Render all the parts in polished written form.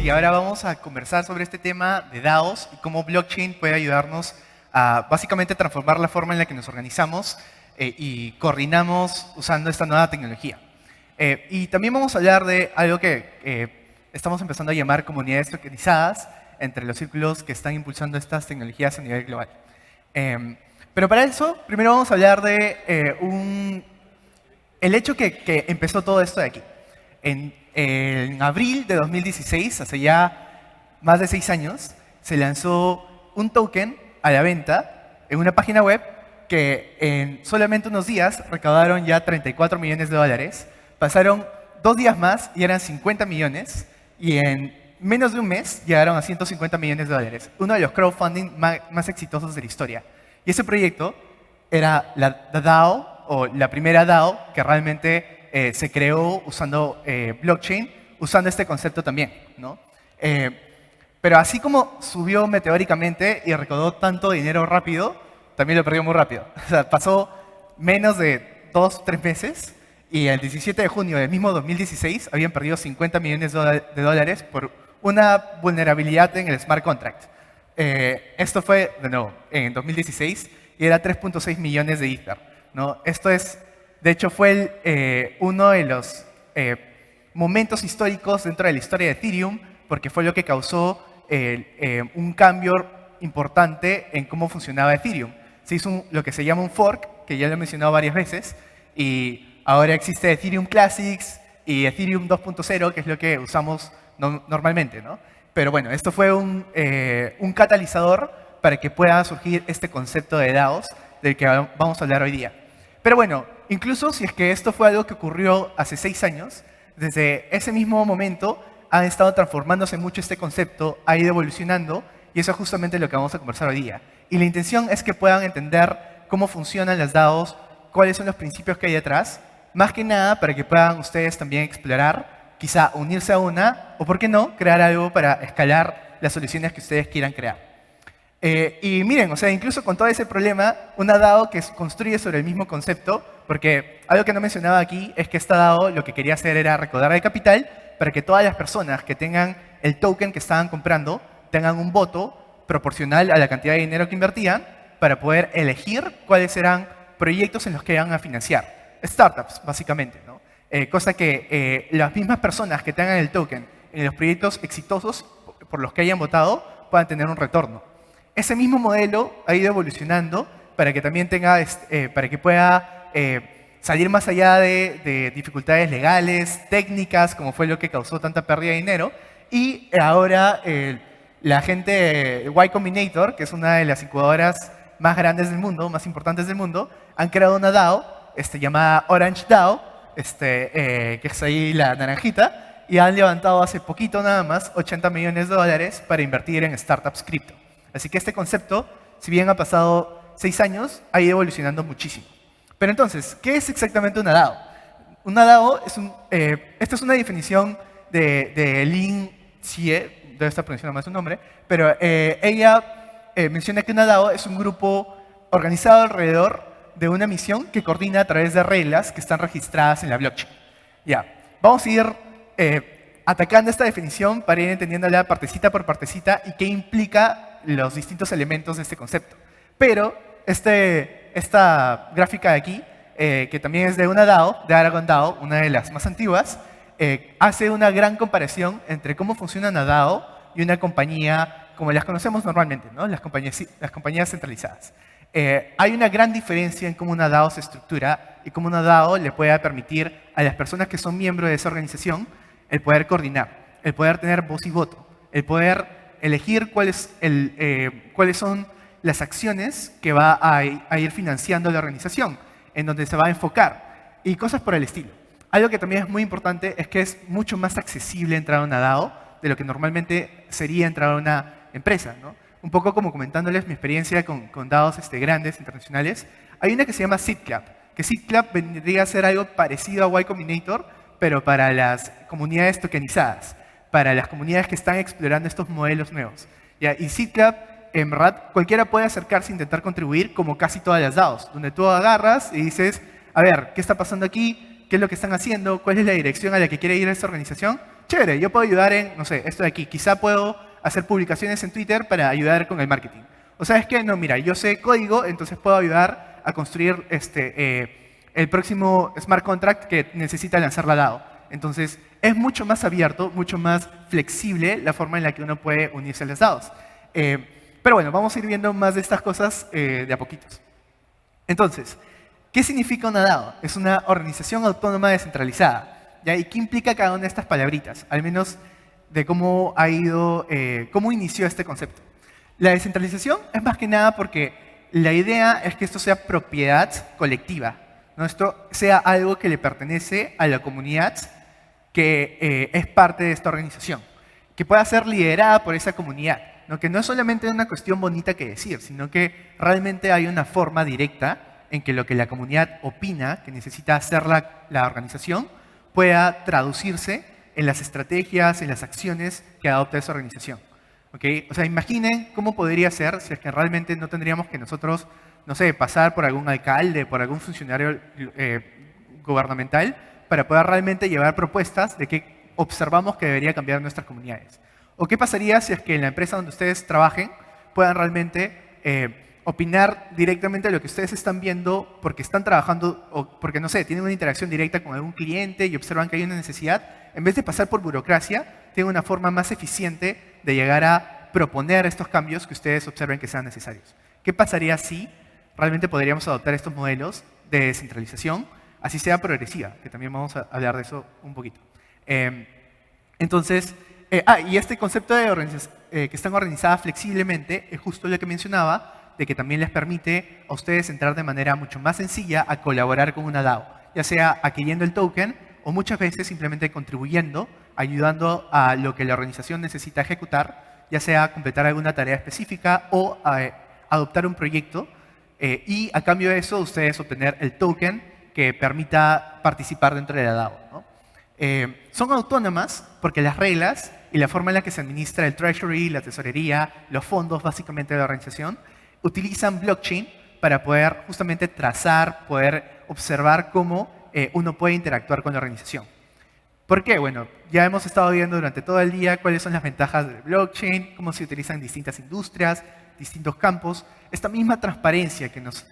y ahora vamos a conversar sobre este tema de DAOs y cómo blockchain puede ayudarnos a básicamente transformar la forma en la que nos organizamos y coordinamos usando esta nueva tecnología. Y también vamos a hablar de algo que estamos empezando a llamar comunidades tokenizadas entre los círculos que están impulsando estas tecnologías a nivel global. Pero para eso, primero vamos a hablar de el hecho que empezó todo esto de aquí. En abril de 2016, hace ya más de 6 años, se lanzó un token a la venta en una página web que en solamente unos días recaudaron ya 34 millones de dólares. Pasaron 2 días más y eran 50 millones. Y en menos de un mes llegaron a 150 millones de dólares. Uno de los crowdfunding más exitosos de la historia. Y ese proyecto era la DAO, o la primera DAO que realmente se creó usando blockchain, usando este concepto también, ¿no? Pero así como subió meteóricamente y recaudó tanto dinero rápido, también lo perdió muy rápido. O sea, pasó menos de 2-3 meses y el 17 de junio del mismo 2016 habían perdido 50 millones de dólares por una vulnerabilidad en el smart contract. Esto fue, de nuevo, en 2016 y era 3.6 millones de Ether, ¿no? Esto es, de hecho, fue uno de los momentos históricos dentro de la historia de Ethereum, porque fue lo que causó un cambio importante en cómo funcionaba Ethereum. Se hizo lo que se llama un fork, que ya lo he mencionado varias veces, y ahora existe Ethereum Classics y Ethereum 2.0, que es lo que usamos normalmente, ¿no? Pero bueno, esto fue un catalizador para que pueda surgir este concepto de DAOs del que vamos a hablar hoy día. Pero bueno, incluso si es que esto fue algo que ocurrió hace 6 años, desde ese mismo momento ha estado transformándose mucho este concepto, ha ido evolucionando, y eso es justamente lo que vamos a conversar hoy día. Y la intención es que puedan entender cómo funcionan las DAOs, cuáles son los principios que hay detrás, más que nada para que puedan ustedes también explorar, quizá unirse a una, o por qué no, crear algo para escalar las soluciones que ustedes quieran crear. Y miren, o sea, incluso con todo ese problema, una DAO que construye sobre el mismo concepto, porque algo que no mencionaba aquí es que esta DAO lo que quería hacer era recaudar el capital para que todas las personas que tengan el token que estaban comprando tengan un voto proporcional a la cantidad de dinero que invertían para poder elegir cuáles eran proyectos en los que iban a financiar. Startups, básicamente, ¿no? Cosa que las mismas personas que tengan el token en los proyectos exitosos por los que hayan votado puedan tener un retorno. Ese mismo modelo ha ido evolucionando para que también tenga, para que pueda salir más allá de dificultades legales, técnicas, como fue lo que causó tanta pérdida de dinero. Y ahora la gente de Y Combinator, que es una de las incubadoras más grandes del mundo, más importantes del mundo, han creado una DAO llamada Orange DAO, que es ahí la naranjita, y han levantado hace poquito nada más 80 millones de dólares para invertir en startups cripto. Así que este concepto, si bien ha pasado 6 años, ha ido evolucionando muchísimo. Pero entonces, ¿qué es exactamente una DAO? Una DAO es esta es una definición de Lin Xie, debe estar pronunciando mal su nombre, pero ella menciona que una DAO es un grupo organizado alrededor de una misión que coordina a través de reglas que están registradas en la blockchain. Ya, vamos a ir atacando esta definición para ir entendiéndola partecita por partecita y qué implica los distintos elementos de este concepto. Pero esta gráfica de aquí, que también es de una DAO, de Aragon DAO, una de las más antiguas, hace una gran comparación entre cómo funciona una DAO y una compañía como las conocemos normalmente, ¿no? Las compañías centralizadas. Hay una gran diferencia en cómo una DAO se estructura y cómo una DAO le puede permitir a las personas que son miembros de esa organización el poder coordinar, el poder tener voz y voto, el poder elegir cuáles son las acciones que va a ir financiando la organización, en donde se va a enfocar, y cosas por el estilo. Algo que también es muy importante es que es mucho más accesible entrar a una DAO de lo que normalmente sería entrar a una empresa, ¿no? Un poco como comentándoles mi experiencia con DAOs grandes, internacionales. Hay una que se llama SeedClub, que SeedClub vendría a ser algo parecido a Y Combinator, pero para las comunidades tokenizadas, para las comunidades que están explorando estos modelos nuevos. ¿Ya? Y SeedClub, en verdad, cualquiera puede acercarse e intentar contribuir como casi todas las DAOs, donde tú agarras y dices, a ver, ¿qué está pasando aquí? ¿Qué es lo que están haciendo? ¿Cuál es la dirección a la que quiere ir esta organización? chévere, yo puedo ayudar en, no sé, esto de aquí. Quizá puedo hacer publicaciones en Twitter para ayudar con el marketing. O sabes qué, no, mira, yo sé código, entonces puedo ayudar a construir el próximo smart contract que necesita lanzar la DAO. Entonces, es mucho más abierto, mucho más flexible la forma en la que uno puede unirse a las DAOs. Pero bueno, vamos a ir viendo más de estas cosas de a poquitos. Entonces, ¿qué significa una DAO? Es una organización autónoma descentralizada. ¿Ya? ¿Y qué implica cada una de estas palabritas? Al menos de cómo ha ido, cómo inició este concepto. La descentralización es más que nada porque la idea es que esto sea propiedad colectiva, ¿no? Esto sea algo que le pertenece a la comunidad que es parte de esta organización, que pueda ser liderada por esa comunidad, ¿no? Que no es solamente una cuestión bonita que decir, sino que realmente hay una forma directa en que lo que la comunidad opina que necesita hacer la organización pueda traducirse en las estrategias, en las acciones que adopta esa organización. ¿Okay? O sea, imaginen cómo podría ser si es que realmente no tendríamos que nosotros, no sé, pasar por algún alcalde, por algún funcionario gubernamental para poder realmente llevar propuestas de qué observamos que debería cambiar en nuestras comunidades. ¿O qué pasaría si es que en la empresa donde ustedes trabajen puedan realmente opinar directamente de lo que ustedes están viendo porque están trabajando o porque, no sé, tienen una interacción directa con algún cliente y observan que hay una necesidad? En vez de pasar por burocracia, tienen una forma más eficiente de llegar a proponer estos cambios que ustedes observen que sean necesarios. ¿Qué pasaría si realmente podríamos adoptar estos modelos de descentralización, así sea progresiva? Que también vamos a hablar de eso un poquito. Entonces, y este concepto de que están organizadas flexiblemente es justo lo que mencionaba, de que también les permite a ustedes entrar de manera mucho más sencilla a colaborar con una DAO, ya sea adquiriendo el token o muchas veces simplemente contribuyendo, ayudando a lo que la organización necesita ejecutar, ya sea completar alguna tarea específica o adoptar un proyecto y a cambio de eso ustedes obtener el token que permita participar dentro de la DAO, ¿no? Son autónomas porque las reglas y la forma en la que se administra el treasury, la tesorería, los fondos básicamente de la organización, utilizan blockchain para poder justamente trazar, poder observar cómo uno puede interactuar con la organización. ¿Por qué? Bueno, ya hemos estado viendo durante todo el día cuáles son las ventajas del blockchain, cómo se utilizan en distintas industrias, distintos campos. Esta misma transparencia que nos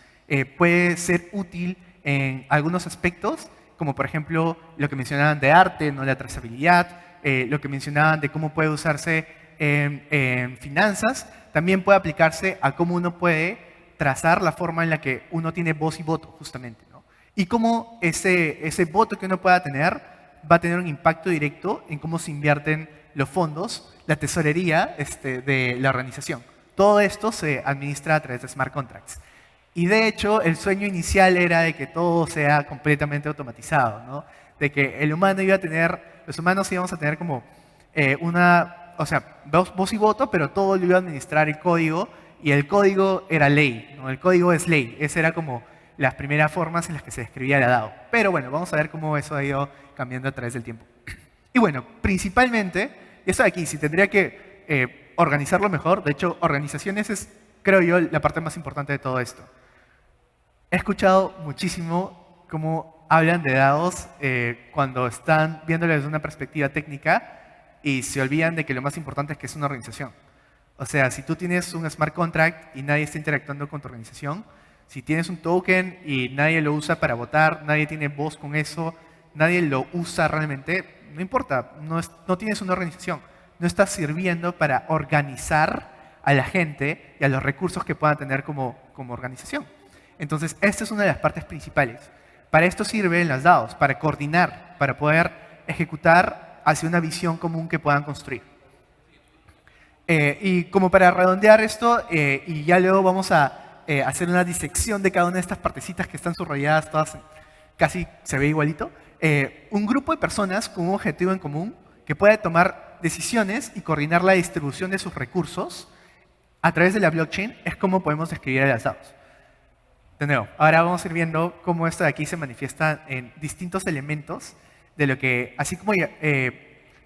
puede ser útil en algunos aspectos, como por ejemplo lo que mencionaban de arte, ¿no? La trazabilidad, lo que mencionaban de cómo puede usarse en finanzas, también puede aplicarse a cómo uno puede trazar la forma en la que uno tiene voz y voto, justamente, ¿no? Y cómo ese voto que uno pueda tener va a tener un impacto directo en cómo se invierten los fondos, la tesorería de la organización. Todo esto se administra a través de smart contracts. Y de hecho, el sueño inicial era de que todo sea completamente automatizado, ¿no? De que el humano iba a tener, los humanos íbamos a tener como o sea, voz y voto, pero todo lo iba a administrar el código y el código era ley, ¿no? El código es ley. Esa era como las primeras formas en las que se describía la DAO. Pero bueno, vamos a ver cómo eso ha ido cambiando a través del tiempo. Y bueno, principalmente, eso de aquí, si tendría que organizarlo mejor, de hecho, organizaciones es, creo yo, la parte más importante de todo esto. He escuchado muchísimo cómo hablan de DAOs cuando están viéndolo desde una perspectiva técnica y se olvidan de que lo más importante es que es una organización. O sea, si tú tienes un smart contract y nadie está interactuando con tu organización, si tienes un token y nadie lo usa para votar, nadie tiene voz con eso, nadie lo usa realmente, no importa, no tienes una organización. No estás sirviendo para organizar a la gente y a los recursos que puedan tener como organización. Entonces, esta es una de las partes principales. Para esto sirven las DAOs, para coordinar, para poder ejecutar hacia una visión común que puedan construir. Y como para redondear esto, y ya luego vamos a hacer una disección de cada una de estas partecitas que están subrayadas, todas casi se ve igualito, un grupo de personas con un objetivo en común que puede tomar decisiones y coordinar la distribución de sus recursos a través de la blockchain es como podemos describir a las DAOs. De nuevo, ahora vamos a ir viendo cómo esto de aquí se manifiesta en distintos elementos de lo que, así como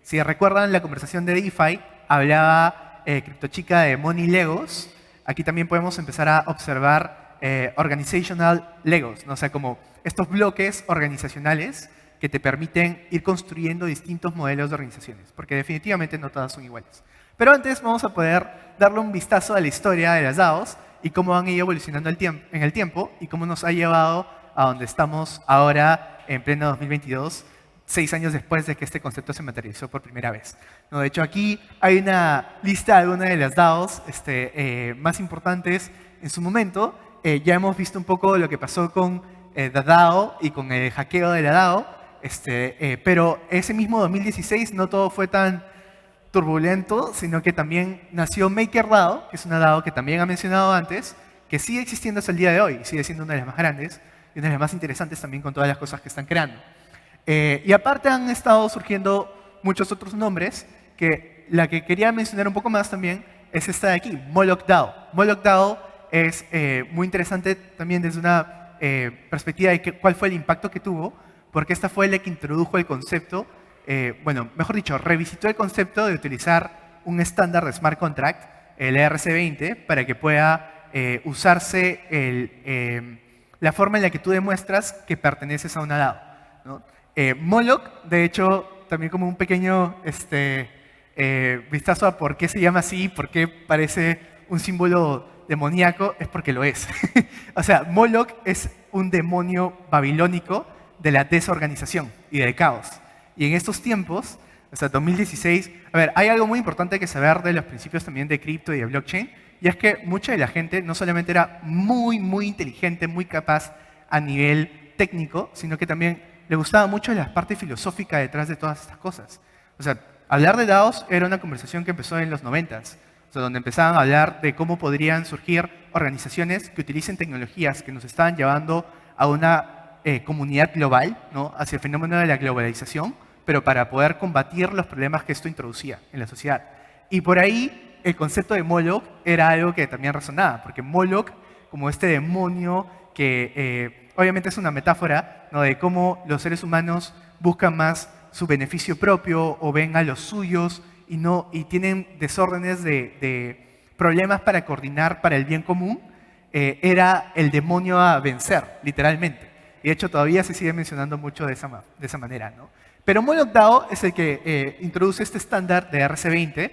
si recuerdan la conversación de DeFi, hablaba CryptoChica de Money Legos, aquí también podemos empezar a observar Organizational Legos, ¿no? O sea, como estos bloques organizacionales que te permiten ir construyendo distintos modelos de organizaciones, porque definitivamente no todas son iguales. Pero antes vamos a poder darle un vistazo a la historia de las DAOs y cómo han ido evolucionando en el tiempo y cómo nos ha llevado a donde estamos ahora en pleno 2022, 6 años después de que este concepto se materializó por primera vez. No, de hecho, aquí hay una lista de algunas de las DAOs más importantes en su momento. Ya hemos visto un poco lo que pasó con The DAO y con el hackeo de la DAO, pero ese mismo 2016 no todo fue tan turbulento, sino que también nació MakerDAO, que es una DAO que también ha mencionado antes, que sigue existiendo hasta el día de hoy, sigue siendo una de las más grandes y una de las más interesantes también con todas las cosas que están creando. Y aparte han estado surgiendo muchos otros nombres, que la que quería mencionar un poco más también es esta de aquí, Moloch DAO. Moloch DAO es muy interesante también desde una perspectiva de cuál fue el impacto que tuvo, porque esta fue la que introdujo el concepto, bueno, mejor dicho, revisitó el concepto de utilizar un estándar de smart contract, el ERC20, para que pueda usarse la forma en la que tú demuestras que perteneces a una DAO, ¿no? Moloch, de hecho, también como un pequeño vistazo a por qué se llama así, por qué parece un símbolo demoníaco, es porque lo es. O sea, Moloch es un demonio babilónico de la desorganización y del caos. Y en estos tiempos, hasta 2016, a ver, hay algo muy importante que saber de los principios también de cripto y de blockchain, y es que mucha de la gente no solamente era muy, muy inteligente, muy capaz a nivel técnico, sino que también le gustaba mucho la parte filosófica detrás de todas estas cosas. O sea, hablar de DAOs era una conversación que empezó en los 90s, o sea, donde empezaban a hablar de cómo podrían surgir organizaciones que utilicen tecnologías que nos estaban llevando a una comunidad global, ¿no? Hacia el fenómeno de la globalización, pero para poder combatir los problemas que esto introducía en la sociedad. Y por ahí el concepto de Moloch era algo que también resonaba, porque Moloch, como este demonio que obviamente es una metáfora, ¿no?, de cómo los seres humanos buscan más su beneficio propio o ven a los suyos y tienen desórdenes de problemas para coordinar para el bien común, era el demonio a vencer, literalmente. Y de hecho todavía se sigue mencionando mucho de esa manera, ¿no? Pero Moloch DAO es el que introduce este estándar de ERC20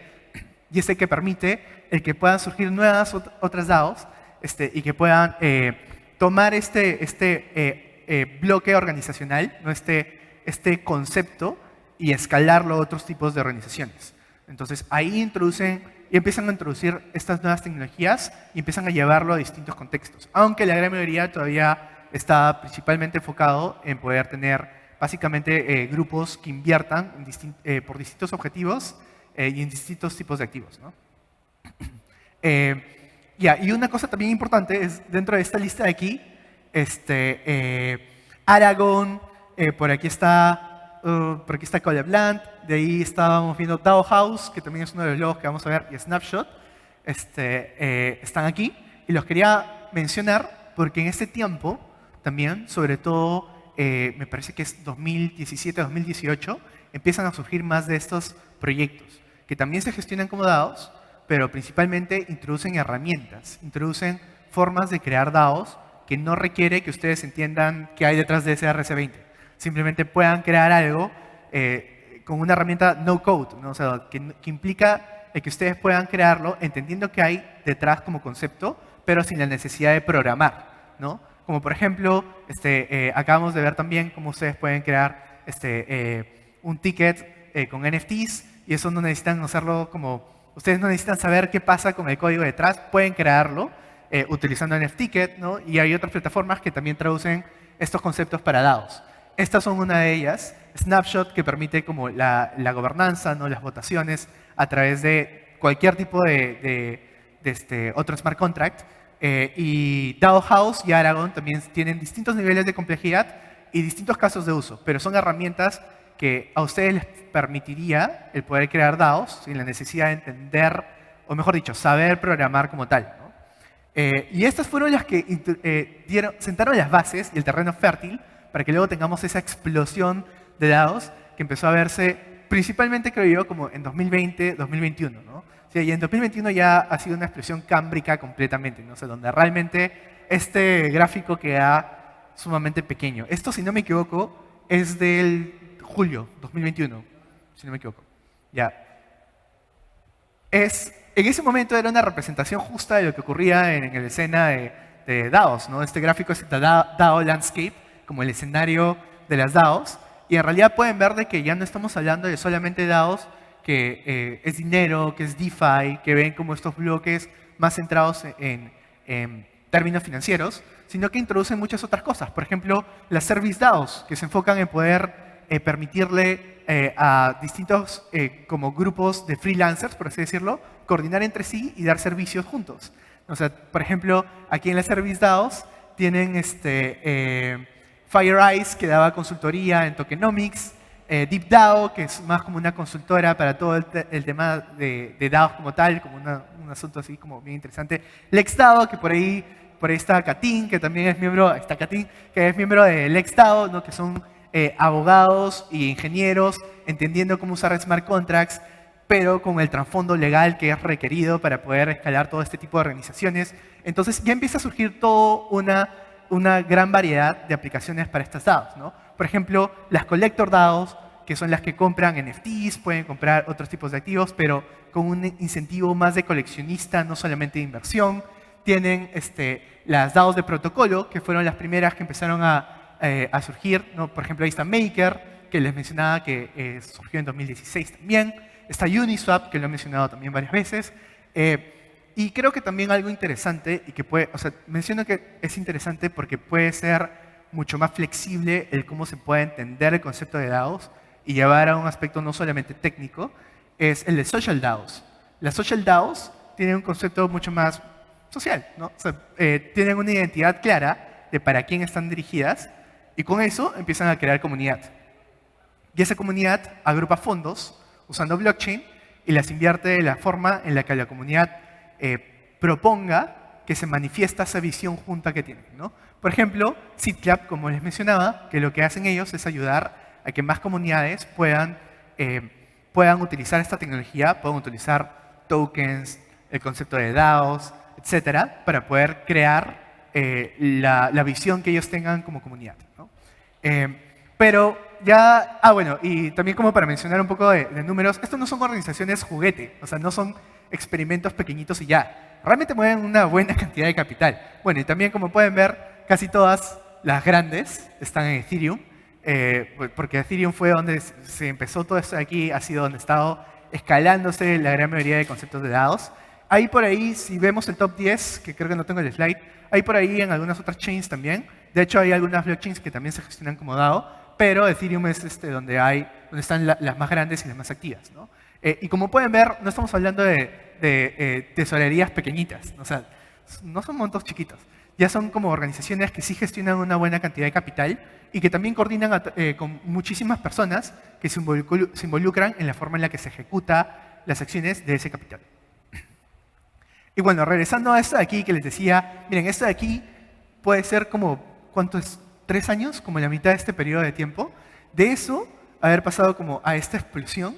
y es el que permite el que puedan surgir nuevas otras DAOs y que puedan tomar este bloque organizacional, ¿no?, este concepto y escalarlo a otros tipos de organizaciones. Entonces ahí introducen y empiezan a introducir estas nuevas tecnologías y empiezan a llevarlo a distintos contextos. Aunque la gran mayoría todavía está principalmente enfocado en poder tener básicamente grupos que inviertan por distintos objetivos y en distintos tipos de activos, ¿no? Y una cosa también importante es, dentro de esta lista de aquí, Aragon, por aquí está Collabland, de ahí estábamos viendo DAO House, que también es uno de los logos que vamos a ver, y Snapshot, están aquí. Y los quería mencionar porque en este tiempo también, sobre todo, me parece que es 2017-2018, empiezan a surgir más de estos proyectos, que también se gestionan como DAOs, pero principalmente introducen herramientas, introducen formas de crear DAOs que no requiere que ustedes entiendan qué hay detrás de ese RC20. Simplemente puedan crear algo con una herramienta no code, ¿no? O sea, que implica que ustedes puedan crearlo entendiendo qué hay detrás como concepto, pero sin la necesidad de programar, ¿no? Como por ejemplo, acabamos de ver también cómo ustedes pueden crear un ticket con NFTs, y eso no necesitan hacerlo como... Ustedes no necesitan saber qué pasa con el código detrás, pueden crearlo utilizando NFTicket, ¿no? Y hay otras plataformas que también traducen estos conceptos para DAOs. Estas son una de ellas, Snapshot, que permite como la gobernanza, ¿no?, las votaciones a través de cualquier tipo de otro smart contract. Y DAO House y Aragon también tienen distintos niveles de complejidad y distintos casos de uso, pero son herramientas que a ustedes les permitiría el poder crear DAOs sin la necesidad de entender, o mejor dicho, saber programar como tal, ¿no? Y estas fueron las que sentaron las bases y el terreno fértil para que luego tengamos esa explosión de DAOs que empezó a verse principalmente, creo yo, como en 2020, 2021, ¿no? Sí, y en 2021 ya ha sido una explosión cámbrica completamente, ¿no? O sea, donde realmente este gráfico queda sumamente pequeño. Esto, si no me equivoco, es del julio 2021, si no me equivoco. Ya. En ese momento era una representación justa de lo que ocurría en la escena de DAOs, ¿no? Este gráfico es DAO Landscape, como el escenario de las DAOs, y en realidad pueden ver de que ya no estamos hablando de solamente DAOs, que es dinero, que es DeFi, que ven como estos bloques más centrados en términos financieros, sino que introducen muchas otras cosas. Por ejemplo, las Service DAOs, que se enfocan en poder permitirle a distintos como grupos de freelancers, por así decirlo, coordinar entre sí y dar servicios juntos. O sea, por ejemplo, aquí en las Service DAOs tienen FireEye, que daba consultoría en tokenomics, DeepDAO, que es más como una consultora para todo el tema de DAOs como tal, como un asunto así como bien interesante. LexDAO, que por ahí está Katin, que también es miembro, está Katin, que es miembro de LexDAO, ¿no? Que son abogados y ingenieros entendiendo cómo usar smart contracts, pero con el trasfondo legal que es requerido para poder escalar todo este tipo de organizaciones. Entonces ya empieza a surgir toda una gran variedad de aplicaciones para estas DAOs, ¿no? Por ejemplo, las Collector DAOs, que son las que compran NFTs, pueden comprar otros tipos de activos, pero con un incentivo más de coleccionista, no solamente de inversión. Tienen las DAOs de protocolo, que fueron las primeras que empezaron a surgir, ¿no? Por ejemplo, ahí está Maker, que les mencionaba que surgió en 2016 también. Está Uniswap, que lo he mencionado también varias veces. Y creo que también algo interesante, y que menciono que es interesante porque puede ser mucho más flexible el cómo se puede entender el concepto de DAOs y llevar a un aspecto no solamente técnico, es el de Social DAOs. Las Social DAOs tienen un concepto mucho más social, ¿no? O sea, tienen una identidad clara de para quién están dirigidas y con eso empiezan a crear comunidad. Y esa comunidad agrupa fondos usando blockchain y las invierte de la forma en la que la comunidad proponga que se manifiesta esa visión junta que tienen, ¿no? Por ejemplo, SeedClub, como les mencionaba, que lo que hacen ellos es ayudar a que más comunidades puedan utilizar esta tecnología, puedan utilizar tokens, el concepto de DAOs, etcétera, para poder crear la visión que ellos tengan como comunidad, ¿no? Pero ya, bueno, y también como para mencionar un poco de números, estos no son organizaciones juguete, o sea, no son experimentos pequeñitos y ya. Realmente mueven una buena cantidad de capital. Bueno, y también como pueden ver, casi todas las grandes están en Ethereum, porque Ethereum fue donde se empezó todo esto de aquí, ha sido donde ha estado escalándose la gran mayoría de conceptos de DAOs. Hay por ahí, si vemos el top 10, que creo que no tengo el slide, hay por ahí en algunas otras chains también. De hecho, hay algunas blockchains que también se gestionan como DAO, pero Ethereum es donde están las más grandes y las más activas, ¿no? Y como pueden ver, no estamos hablando de tesorerías pequeñitas, o sea, no son montos chiquitos. Ya son como organizaciones que sí gestionan una buena cantidad de capital y que también coordinan con muchísimas personas que se involucran en la forma en la que se ejecuta las acciones de ese capital. Y bueno, regresando a esto de aquí que les decía, miren, esto de aquí puede ser como, ¿cuánto es? 3 años, como la mitad de este periodo de tiempo. De eso, haber pasado como a esta explosión,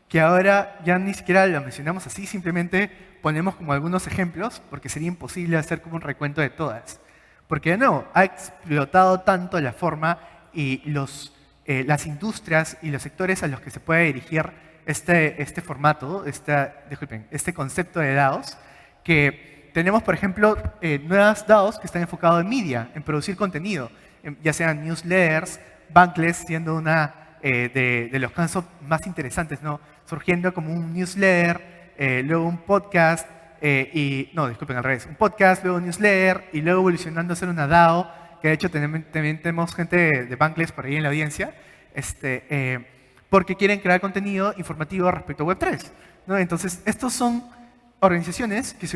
que ahora ya ni siquiera la mencionamos así, simplemente ponemos como algunos ejemplos, porque sería imposible hacer como un recuento de todas. Porque de nuevo, ha explotado tanto la forma y las industrias y los sectores a los que se puede dirigir este formato, este concepto de DAOs, que tenemos, por ejemplo, nuevas DAOs que están enfocadas en media, en producir contenido, ya sean newsletters, Bankless siendo una de los casos más interesantes, ¿no? Surgiendo como un newsletter, luego un podcast, disculpen, al revés, un podcast, luego un newsletter, y luego evolucionando a ser una DAO, que de hecho también tenemos gente de Bankless por ahí en la audiencia, porque quieren crear contenido informativo respecto a Web3, ¿no? Entonces, estos son organizaciones que les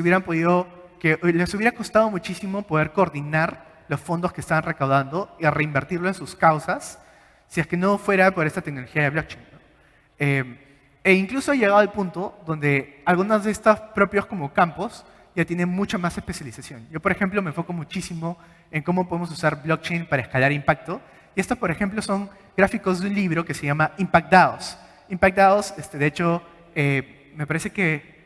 hubiera costado muchísimo poder coordinar los fondos que estaban recaudando y a reinvertirlo en sus causas, si es que no fuera por esta tecnología de blockchain, ¿no? E incluso ha llegado al punto donde algunos de estos propios como campos ya tienen mucha más especialización. Yo, por ejemplo, me enfoco muchísimo en cómo podemos usar blockchain para escalar impacto. Y estos, por ejemplo, son gráficos de un libro que se llama Impact DAOs. Impact DAOs, de hecho, me parece que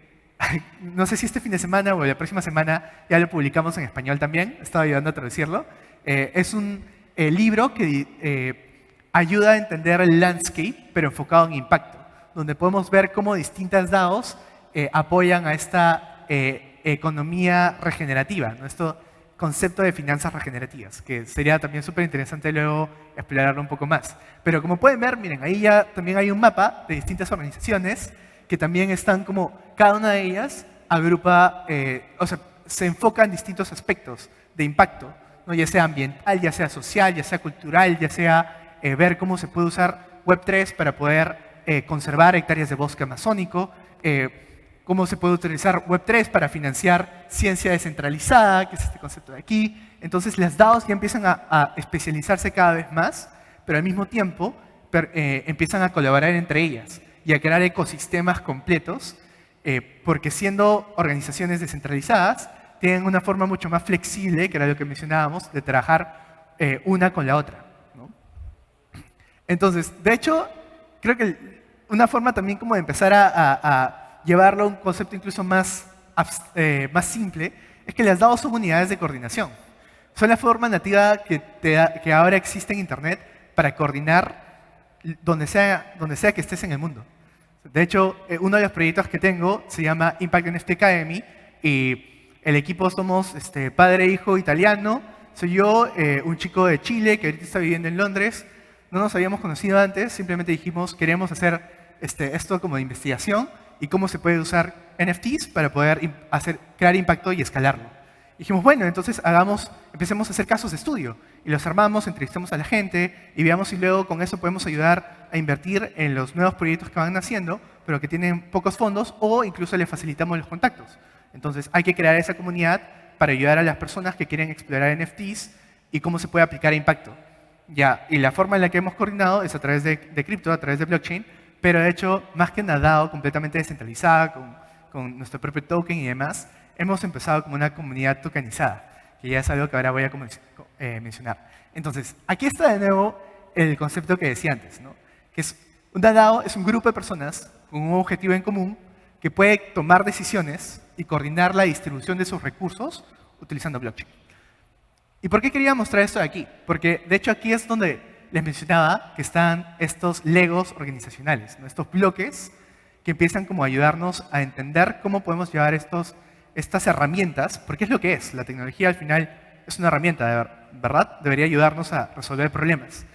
no sé si este fin de semana o la próxima semana ya lo publicamos en español también, estaba ayudando a traducirlo. Es un libro que ayuda a entender el landscape, pero enfocado en impacto, donde podemos ver cómo distintas DAOs apoyan a esta economía regenerativa, ¿no? Este concepto de finanzas regenerativas, que sería también súper interesante luego explorarlo un poco más. Pero como pueden ver, miren, ahí ya también hay un mapa de distintas organizaciones que también están como, cada una de ellas agrupa, o sea, se enfoca en distintos aspectos de impacto, ¿no? Ya sea ambiental, ya sea social, ya sea cultural, ya sea ver cómo se puede usar Web3 para poder conservar hectáreas de bosque amazónico, cómo se puede utilizar Web3 para financiar ciencia descentralizada, que es este concepto de aquí. Entonces las DAOs ya empiezan a especializarse cada vez más, pero al mismo tiempo empiezan a colaborar entre ellas y a crear ecosistemas completos, porque siendo organizaciones descentralizadas, tienen una forma mucho más flexible, que era lo que mencionábamos, de trabajar una con la otra, ¿no? Entonces, de hecho, creo que una forma también como de empezar a llevarlo a un concepto incluso más simple, es que las DAOs son unidades de coordinación. Son la forma nativa que ahora existe en Internet para coordinar donde sea que estés en el mundo. De hecho, uno de los proyectos que tengo se llama Impact NFT Academy y el equipo somos padre e hijo italiano. Soy yo, un chico de Chile que ahorita está viviendo en Londres. No nos habíamos conocido antes, simplemente dijimos queremos hacer esto como de investigación y cómo se puede usar NFTs para poder crear impacto y escalarlo. Dijimos, bueno, entonces empecemos a hacer casos de estudio y los armamos, entrevistamos a la gente y veamos si luego con eso podemos ayudar a invertir en los nuevos proyectos que van naciendo, pero que tienen pocos fondos o incluso les facilitamos los contactos. Entonces hay que crear esa comunidad para ayudar a las personas que quieren explorar NFTs y cómo se puede aplicar a impacto. Ya, y la forma en la que hemos coordinado es a través de cripto, a través de blockchain, pero de hecho, más que nada, completamente descentralizada, con nuestro propio token y demás, hemos empezado como una comunidad tokenizada, que ya es algo que ahora voy a mencionar. Entonces, aquí está de nuevo el concepto que decía antes, ¿no? Que una DAO es un grupo de personas con un objetivo en común que puede tomar decisiones y coordinar la distribución de sus recursos utilizando blockchain. ¿Y por qué quería mostrar esto de aquí? Porque, de hecho, aquí es donde les mencionaba que están estos legos organizacionales, ¿no? Estos bloques que empiezan como a ayudarnos a entender cómo podemos llevar estas herramientas, porque es lo que es. La tecnología al final es una herramienta, ¿verdad? Debería ayudarnos a resolver problemas.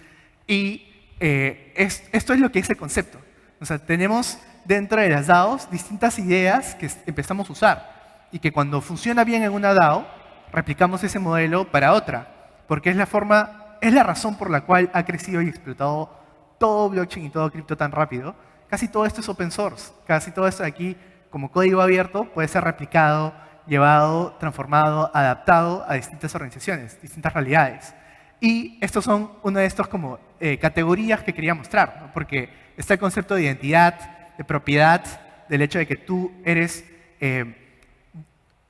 Y esto es lo que es el concepto. O sea, tenemos dentro de las DAOs distintas ideas que empezamos a usar y que cuando funciona bien en una DAO, replicamos ese modelo para otra, porque es la razón por la cual ha crecido y explotado todo blockchain y todo cripto tan rápido. Casi todo esto es open source, casi todo esto de aquí como código abierto puede ser replicado, llevado, transformado, adaptado a distintas organizaciones, distintas realidades. Y estos son una de estas como categorías que quería mostrar, ¿no? Porque está el concepto de identidad, de propiedad, del hecho de que tú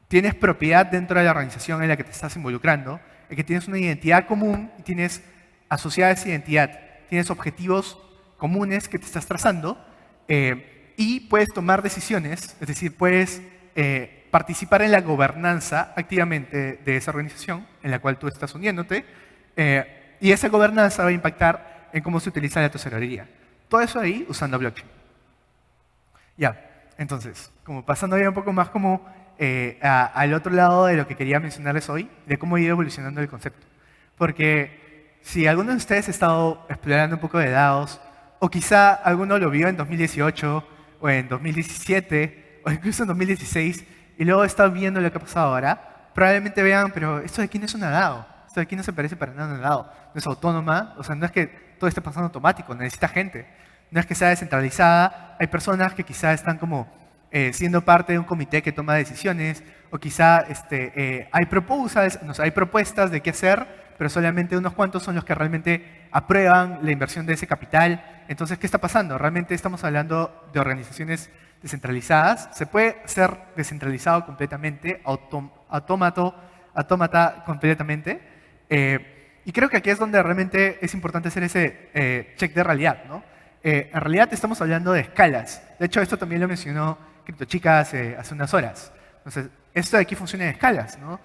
tienes propiedad dentro de la organización en la que te estás involucrando, de que tienes una identidad común y tienes asociada a esa identidad, tienes objetivos comunes que te estás trazando y puedes tomar decisiones, es decir, puedes participar en la gobernanza activamente de esa organización en la cual tú estás uniéndote y esa gobernanza va a impactar en cómo se utiliza la tesorería. Todo eso ahí usando blockchain. Ya, entonces, como pasando ya un poco más como al otro lado de lo que quería mencionarles hoy, de cómo ha ido evolucionando el concepto. Porque si alguno de ustedes ha estado explorando un poco de DAOs, o quizá alguno lo vio en 2018, o en 2017, o incluso en 2016, y luego está viendo lo que ha pasado ahora, probablemente vean, pero esto de aquí no es una DAO, esto de aquí no se parece para nada a una DAO, no es autónoma, o sea, no es que todo esté pasando automático, necesita gente, no es que sea descentralizada, hay personas que quizá están como siendo parte de un comité que toma decisiones, o quizá hay proposals, no sé, hay propuestas de qué hacer, pero solamente unos cuantos son los que realmente aprueban la inversión de ese capital. Entonces, ¿qué está pasando? Realmente estamos hablando de organizaciones descentralizadas. Se puede ser descentralizado completamente, autómata completamente. Y creo que aquí es donde realmente es importante hacer ese check de realidad, ¿no? En realidad estamos hablando de escalas. De hecho, esto también lo mencionó CryptoChica hace unas horas. Entonces, esto de aquí funciona en escalas, ¿no?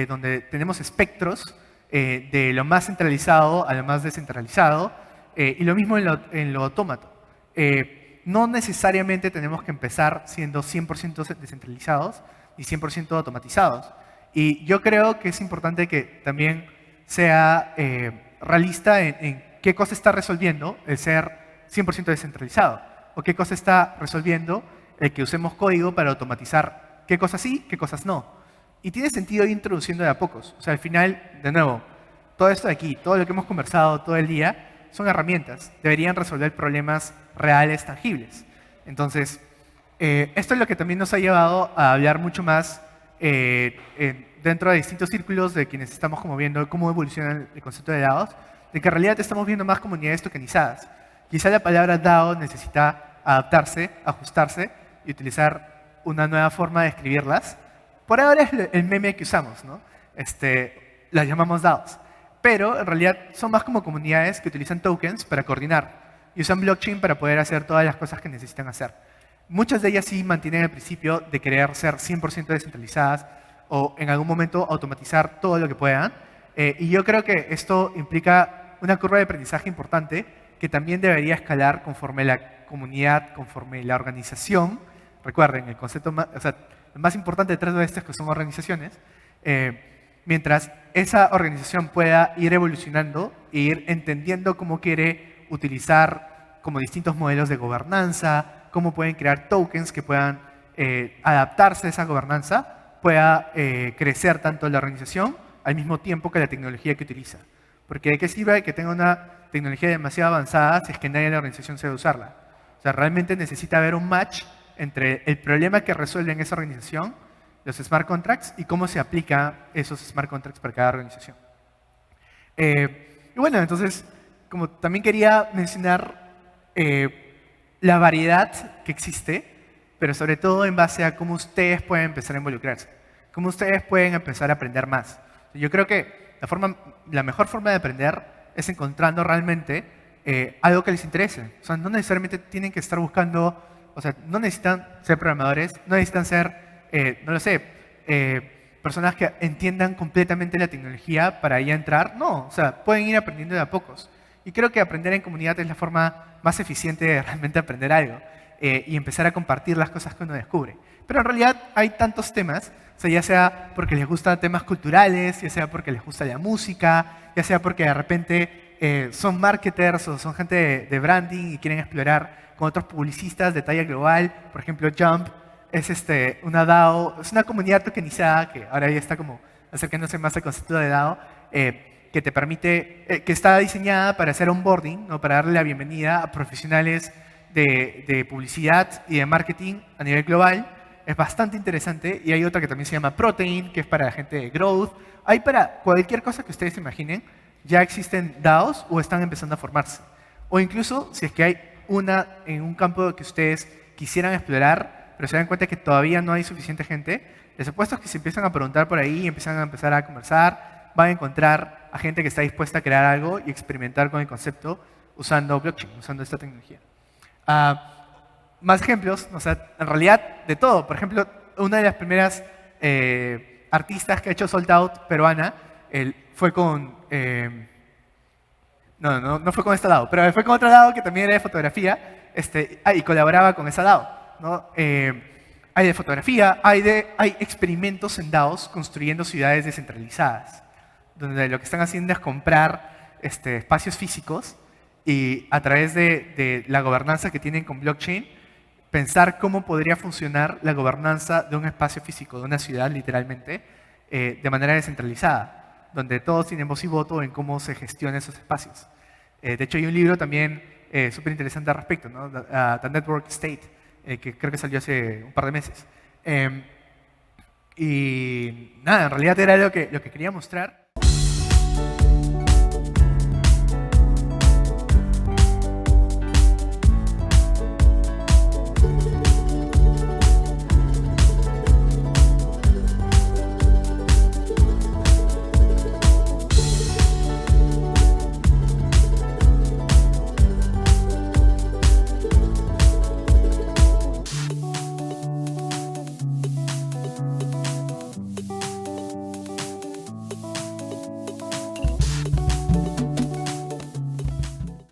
Donde tenemos espectros de lo más centralizado a lo más descentralizado. Y lo mismo en lo autómato. No necesariamente tenemos que empezar siendo 100% descentralizados y 100% automatizados. Y yo creo que es importante que también sea realista en qué cosa está resolviendo el ser 100% descentralizado o qué cosa está resolviendo el que usemos código para automatizar qué cosas sí, qué cosas no. Y tiene sentido ir introduciendo de a pocos. O sea, al final, de nuevo, todo esto de aquí, todo lo que hemos conversado todo el día, son herramientas. Deberían resolver problemas reales, tangibles. Entonces, esto es lo que también nos ha llevado a hablar mucho más dentro de distintos círculos de quienes estamos como viendo cómo evoluciona el concepto de DAOs, de que en realidad estamos viendo más comunidades tokenizadas. Quizá la palabra DAO necesita adaptarse, ajustarse y utilizar una nueva forma de escribirlas. Por ahora es el meme que usamos, ¿no? Las llamamos DAOs. Pero en realidad son más como comunidades que utilizan tokens para coordinar y usan blockchain para poder hacer todas las cosas que necesitan hacer. Muchas de ellas sí mantienen el principio de querer ser 100% descentralizadas o en algún momento automatizar todo lo que puedan. Y yo creo que esto implica una curva de aprendizaje importante que también debería escalar conforme la comunidad, conforme la organización. Recuerden, el concepto más importante detrás de esto es que son organizaciones. Mientras esa organización pueda ir evolucionando e ir entendiendo cómo quiere utilizar como distintos modelos de gobernanza, cómo pueden crear tokens que puedan adaptarse a esa gobernanza, pueda crecer tanto la organización al mismo tiempo que la tecnología que utiliza. Porque ¿de qué sirve que tenga una tecnología demasiado avanzada si es que nadie en la organización sabe usarla? O sea, realmente necesita haber un match entre el problema que resuelve en esa organización, los smart contracts, y cómo se aplica esos smart contracts para cada organización. Y bueno, entonces, como también quería mencionar la variedad que existe, pero sobre todo en base a cómo ustedes pueden empezar a involucrarse, cómo ustedes pueden empezar a aprender más. Yo creo que la mejor forma de aprender es encontrando realmente algo que les interese. O sea, no necesariamente tienen que estar buscando, o sea, no necesitan ser programadores, no necesitan ser no lo sé, personas que entiendan completamente la tecnología para ahí entrar. No, o sea, pueden ir aprendiendo de a pocos. Y creo que aprender en comunidad es la forma más eficiente de realmente aprender algo y empezar a compartir las cosas que uno descubre. Pero en realidad hay tantos temas, o sea, ya sea porque les gustan temas culturales, ya sea porque les gusta la música, ya sea porque de repente son marketers o son gente de branding y quieren explorar con otros publicistas de talla global, por ejemplo, Jump. Es una DAO, es una comunidad tokenizada que ahora ya está como acercándose más al concepto de DAO, que te permite, que está diseñada para hacer onboarding, ¿no? Para darle la bienvenida a profesionales de publicidad y de marketing a nivel global. Es bastante interesante. Y hay otra que también se llama Protein, que es para gente de growth. Hay para cualquier cosa que ustedes se imaginen, ya existen DAOs o están empezando a formarse. O incluso, si es que hay una en un campo que ustedes quisieran explorar, pero se dan cuenta que todavía no hay suficiente gente, les apuesto que si empiezan a preguntar por ahí y empiezan a empezar a conversar, van a encontrar a gente que está dispuesta a crear algo y experimentar con el concepto usando blockchain, usando esta tecnología. Más ejemplos, o sea, en realidad de todo. Por ejemplo, una de las primeras artistas que ha hecho Sold Out peruana fue con... no fue con esta DAO, pero fue con otra DAO que también era de fotografía y colaboraba con esa DAO. ¿No? Hay de fotografía, hay experimentos en DAOs construyendo ciudades descentralizadas, donde lo que están haciendo es comprar espacios físicos y a través de la gobernanza que tienen con blockchain, pensar cómo podría funcionar la gobernanza de un espacio físico, de una ciudad literalmente, de manera descentralizada, donde todos tienen voz y voto en cómo se gestionan esos espacios. De hecho, hay un libro también súper interesante al respecto, ¿no? The Network State, que creo que salió hace un par de meses. Y nada, en realidad era lo que quería mostrar.